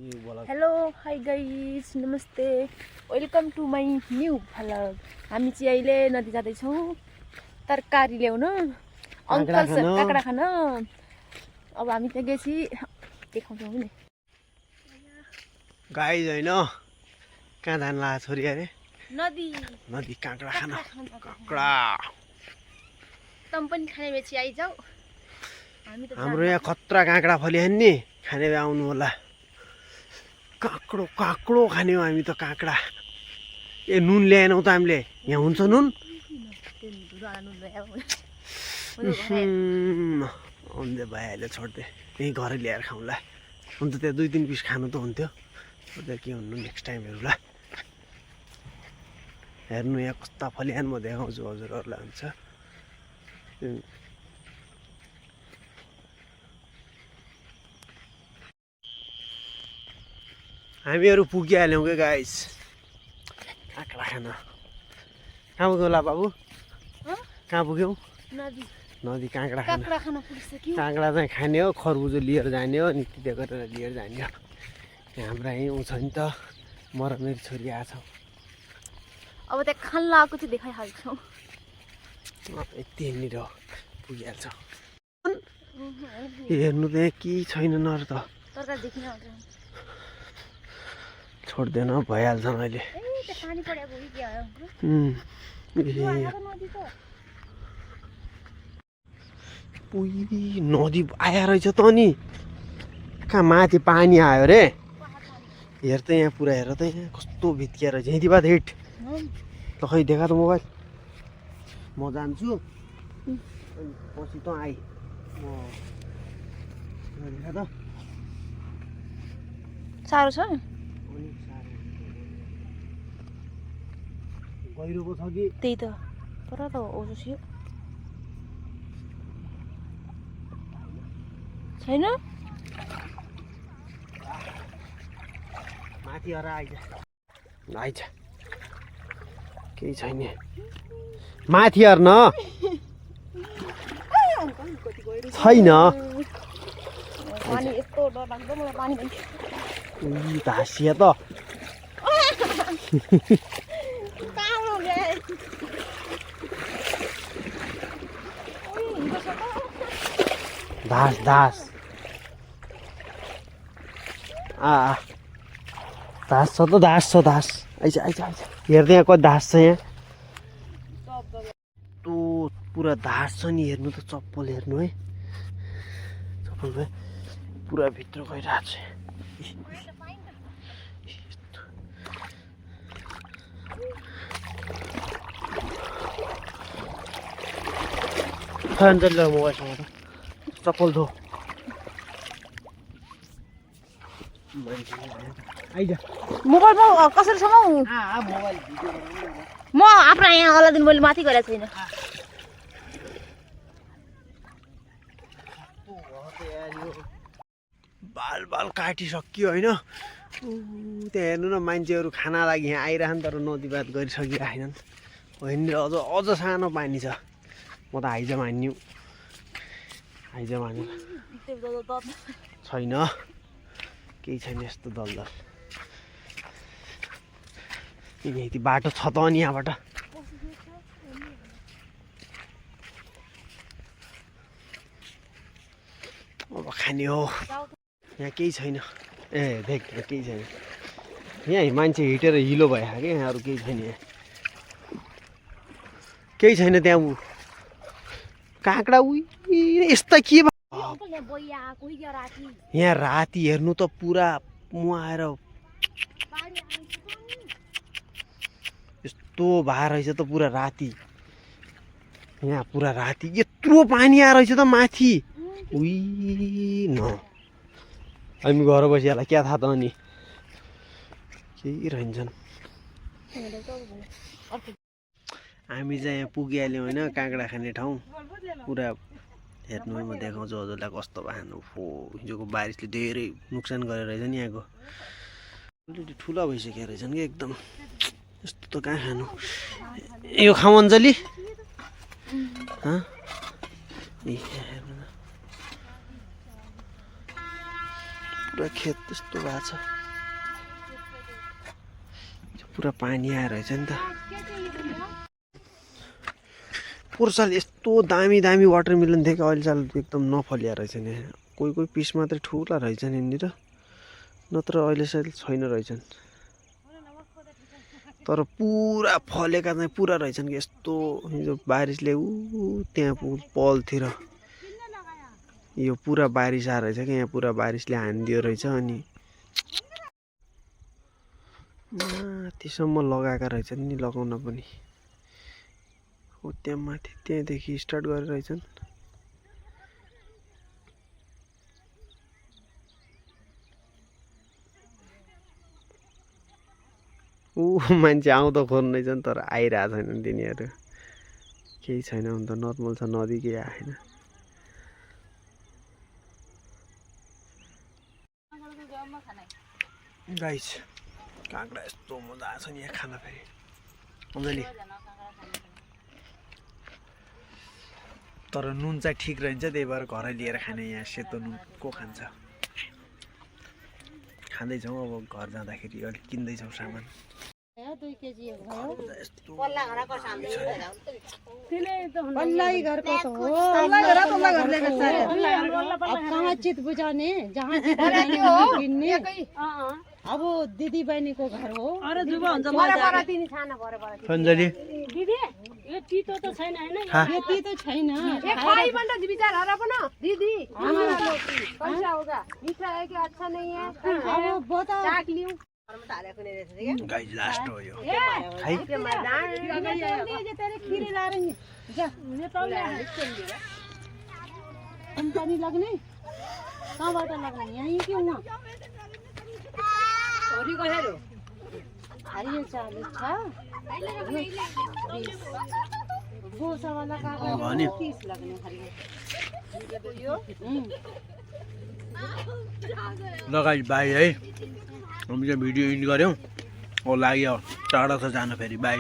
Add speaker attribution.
Speaker 1: Hello hi guys नमस्ते welcome to my new vlog. हामी चाहिँ अहिले नदी जाँदैछौँ तरकारी ल्याउन अङ्कलसँग काँक्रा खान। अब हामी त्यहाँ गएपछि देखाउँछौँ नि
Speaker 2: गाइज होइन कहाँ जान ला छोरी अरे
Speaker 1: नदी
Speaker 2: नदी काँक्रा खान काँक्रा
Speaker 1: तम पनि खाने बेची आइजाऊ। हामी त
Speaker 2: हाम्रो यहाँ खतरा काँक्रा फलिहाल्यो नि खाने भए आउनु होला। काँक्रो काँक्रो खाने हो हामी त काँक्रा। ए नुन ल्याएनौ त हामीले यहाँ हुन्छ नुन आउँदै भइहाल्यो छोड्दै यहीँ घर ल्याएर खाउँला। हुन्छ त्यहाँ 2-3 पिस खानु त हुन्थ्यो त्यहाँ के हुनु नेक्स्ट टाइम हेर्नुला। हेर्नु यहाँ कस्ता फलिहान म देखाउँछु हजुरहरूलाई। हुन्छ हामीहरू पुगिहाल्यौँ क्या गाइस काँक्रा खान। कहाँ पुग्यौ ला बाबु कहाँ पुग्यौ?
Speaker 1: नदी
Speaker 2: नदी काँक्रा खान।
Speaker 1: काँक्रा खान पुगिसक्यो।
Speaker 2: काँक्रा चाहिँ खाने हो खरबुजो लिएर जाने हो अनि त्यो गरेर लिएर जाने हो। हाम्रा यहीँ उँछ नि त म र मेरो छोरी आएको छौँ।
Speaker 1: अब त्यहाँ खान लगाएको चाहिँ देखाइहाल्छौँ।
Speaker 2: यतिनिर पुगिहाल्छौँ। हेर्नु त यहाँ केही छैन नर त
Speaker 1: तरकारी देखिन आउँछ
Speaker 2: छोड्दैन भइहाल्छ अहिले।
Speaker 1: पानी परेको हो कि
Speaker 2: नदी आया रहेछ त नि कहाँ माथि पानी आयो रे। हेर त यहाँ पुरा हेर त यहाँ कस्तो भित्किया रहेछ। यति बाद हिट ल खै देखा त मोबाइल म जान्छु अनि पछि त आइ देखा त
Speaker 1: साह्रो छ
Speaker 2: गहिरो पो छ कि
Speaker 1: त्यही त पर त ओजो छैन
Speaker 2: माथि हरा आइज केही छैन माथि हेर्न छैन।
Speaker 1: पानी यस्तो डरलाग्दो मलाई पानी पनि
Speaker 2: हाँसिया त धास धास धास छ त धास छ धास आइज आइज आइज हेर्दै यहाँ कति धास छ यहाँ तो पुरा धास छ नि। हेर्नु त चप्पल हेर्नु है चप्पल भाइ पुरा भित्र गइरहेको छ। अन्जली मोबाइलसँग त चप्पल धो आइज
Speaker 1: मोबाइलमा कसरी समाउ म आफ्नो यहाँ अलादिन मैले माथि गरेको छैन।
Speaker 2: बाल बाल काटिसक्यो होइन। त्यहाँ हेर्नु न मान्छेहरू खाना लागि यहाँ आइरहन् तर नदीबाद गरिसकिराखेनन्। होइन अझ अझ सानो पानी छ। म त आइज मान्यौ आइज मान्यो छैन केही छैन यस्तो दलदल। यति बाटो छ त अनि यहाँबाट अब खाने हो। यहाँ केही छैन ए देख यहाँ केही छैन। यहाँ मान्छे हिँडेर हिलो भयो क्या यहाँ अरू केही छैन। यहाँ केही छैन त्यहाँ काँक्रा यस्ता के यहाँ राति हेर्नु त पुरा मुहाएर यस्तो भए रहेछ त पुरा राति। यहाँ पुरा राति यत्रो पानी आएर रहेछ त माथि न हामी घर बसिहाल्ला क्या थाहा त अनि केही रहन्छन्। हामी चाहिँ यहाँ पुगिहाल्यौँ होइन काँक्रा खाने ठाउँ पुरा हेर्नु म देखाउँछु हजुरलाई कस्तो भयो। हो हिजोको बारिसले धेरै नोक्सान गरेर रहेछ नि यहाँको अलरेडी ठुला भइसकेको रहेछन् कि एकदम यस्तो त कहाँ खानु। यो खाऊ अञ्जली पुरा खेत त्यस्तो भएको छ पुरा पानी आएर रहेछ नि त पोहोर साल यस्तो दामी दामी वाटरमेलन थियो कि अहिले साल एकदम नफलिया रहेछ नि कोही कोही पिस मात्रै ठुला रहेछन् यहाँनिर नत्र अहिले साल छैन रहेछन् तर पुरा फलेका चाहिँ पुरा रहेछन् कि यस्तो हिजो बारिसले त्यहाँ पलतिर यो पुरा बारिस आएर रहेछ कि यहाँ पुरा बारिसले हानिदियो रहेछ अनि माथिसम्म लगाएका रहेछन् नि लगाउन पनि हो त्यहाँ माथि त्यहाँदेखि स्टार्ट गरेर रहेछन् मान्छे आउँदा खोज्दैछन् तर आइरहेको छैनन् तिनीहरू केही छैन हुन त नर्मल छ नदी केही आएन गाइस काँक्रा यस्तो मजा आएको छ नि यहाँ खान फेरि अञ्जली तर नुन चाहिँ ठिक रहन्छ त्यही भएर घरै लिएर खाने यहाँ सेतो नुन को खान्छ खाँदैछौँ अब घर जाँदाखेरि अलिक किन्दैछौँ सामान
Speaker 3: अब दिदी बहिनी को घर हो
Speaker 2: अञ्जली
Speaker 3: यो तीतो त छैन हैन
Speaker 2: हाँ।
Speaker 3: यो तीतो छैन
Speaker 1: ये खाई बंटा विचार हरा बना दीदी हमारा रोटी कैसा होगा मीठा है कि अच्छा नहीं है
Speaker 3: अब बताओ
Speaker 1: चाट लिऊं
Speaker 2: गाइस लास्ट हो यो खाइ
Speaker 3: ये तेरे खीरे ला रही जा ये तो ले पानी लाग्ने कहाँबाट लाग्ने यही कि वहाँ
Speaker 1: छोरी को हेरो
Speaker 3: हरियो 40 छ गोसा वाला काका 30 लाग्ने हरियो
Speaker 2: ल गाइस बाई है हामी चाहिँ भिडियो एन्ड गऱ्यौँ हो लाग्यो टाढा छ जानु फेरि बाई